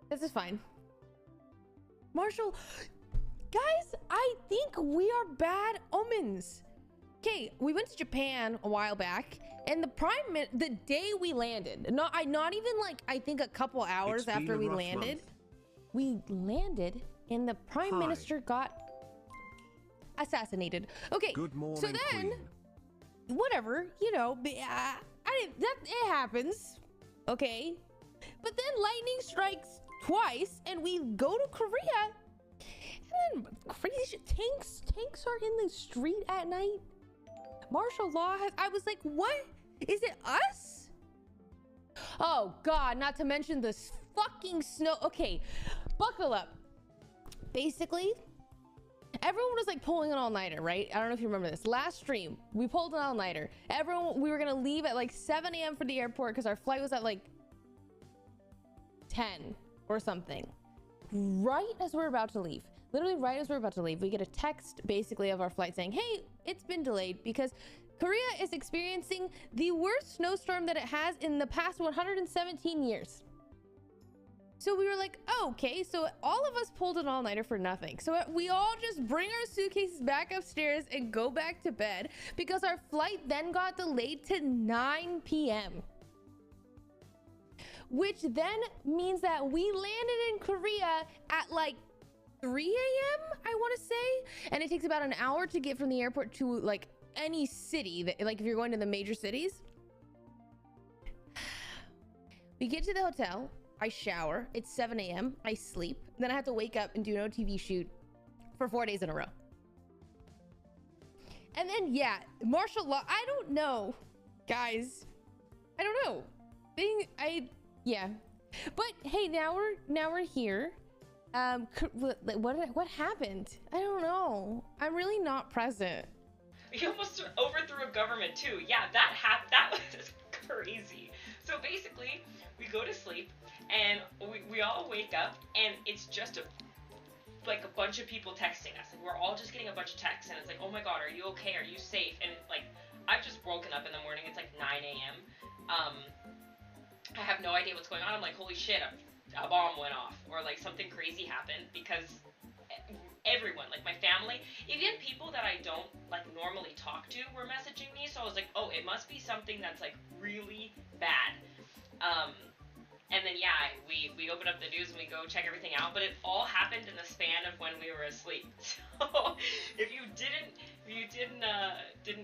This is fine. Marshall, guys, I think we are bad omens. Okay, we went to Japan a while back, and the day we landed, not even like I think a couple hours after we landed, and the Prime Minister got assassinated. Okay, Good morning, so then, Queen. whatever, you know, it happens, okay? But then lightning strikes twice, and we go to Korea, and then crazy tanks are in the street at night. Martial law I was like, what? Is it us? Oh God, not to mention this fucking snow. Okay, buckle up. Basically, everyone was like pulling an all-nighter, right? I don't know if you remember this. Last stream, we pulled an all-nighter. We were gonna leave at like 7 a.m. for the airport because our flight was at like 10 or something. Right as we're about to leave, literally right as we're about to leave, we get a text basically of our flight saying, hey, it's been delayed because Korea is experiencing the worst snowstorm that it has in the past 117 years. So we were like, oh, okay, so all of us pulled an all-nighter for nothing. So we all just bring our suitcases back upstairs and go back to bed because our flight then got delayed to 9 p.m. Which then means that we landed in Korea at like 3 a.m. I want to say, and it takes about an hour to get from the airport to like any city that, like, if you're going to the major cities. We get to the hotel, I shower, it's 7 a.m. I sleep, then I have to wake up and do an OTV shoot for 4 days in a row. And then yeah, martial law, I don't know, guys, I don't know. Yeah, but hey, now we're here. What happened? I don't know. I'm really not present. We almost overthrew a government too. Yeah, that was crazy. So basically, we go to sleep and we all wake up and it's just a bunch of people texting us. And we're all just getting a bunch of texts and it's like, oh my God, are you okay? Are you safe? And it's like, I've just woken up in the morning. It's like 9 a.m. I have no idea what's going on. I'm like, holy shit, a bomb went off or like something crazy happened, because everyone, like my family, even people that I don't like normally talk to were messaging me. So I was like, oh, it must be something that's like really bad. And then yeah, we open up the news and we go check everything out, but it all happened in the span of when we were asleep. So if you didn't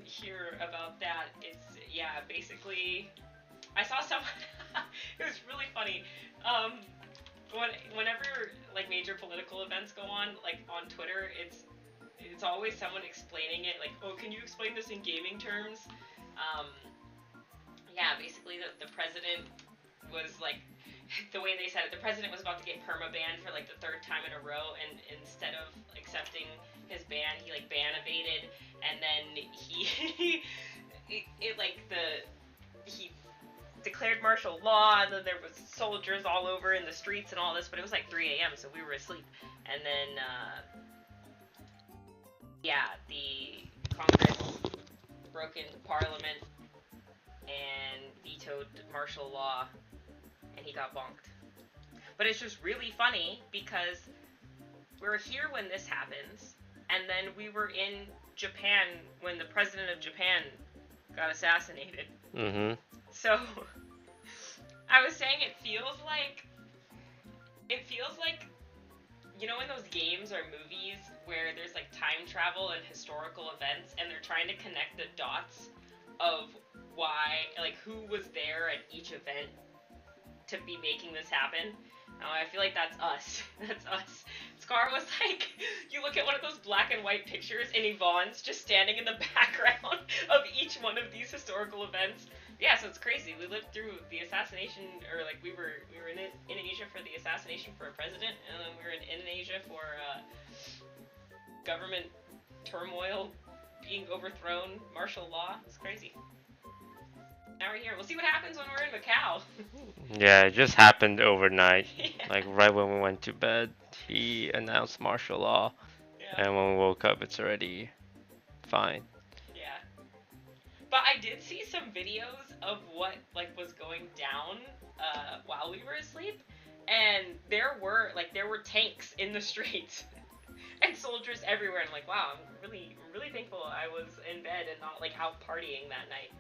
hear about that, it's, yeah, basically I saw someone it was really funny. Whenever like major political events go on, like on Twitter, it's always someone explaining it, like, oh, can you explain this in gaming terms? Yeah, basically the president was like, the way they said it, the president was about to get perma-banned for like the 3rd time in a row, and instead of accepting his ban, he like ban evaded, and then he declared martial law, and then there was soldiers all over in the streets and all this, but it was like 3 a.m. so we were asleep. And then yeah, the Congress broke into Parliament and vetoed martial law, and he got bonked. But it's just really funny because we were here when this happens, and then we were in Japan when the president of Japan got assassinated. Mm-hmm. So, I was saying it feels like, you know, in those games or movies where there's like time travel and historical events, and they're trying to connect the dots of why, like, who was there at each event to be making this happen. I feel like that's us. That's us. Scar was like, you look at one of those black and white pictures and Yvonne's just standing in the background of each one of these historical events. Yeah, so it's crazy. We lived through the assassination, or like we were in Indonesia for the assassination for a president, and then we were in Indonesia for government turmoil, being overthrown, martial law. It's crazy. Now we're here. We'll see what happens when we're in Macau. Yeah, it just happened overnight. Yeah. Like right when we went to bed, he announced martial law, Yeah. and when we woke up, it's already fine. Yeah. But I did see some videos of what like was going down while we were asleep, and there were tanks in the streets and soldiers everywhere. And I'm like, wow, I'm really thankful I was in bed and not like out partying that night.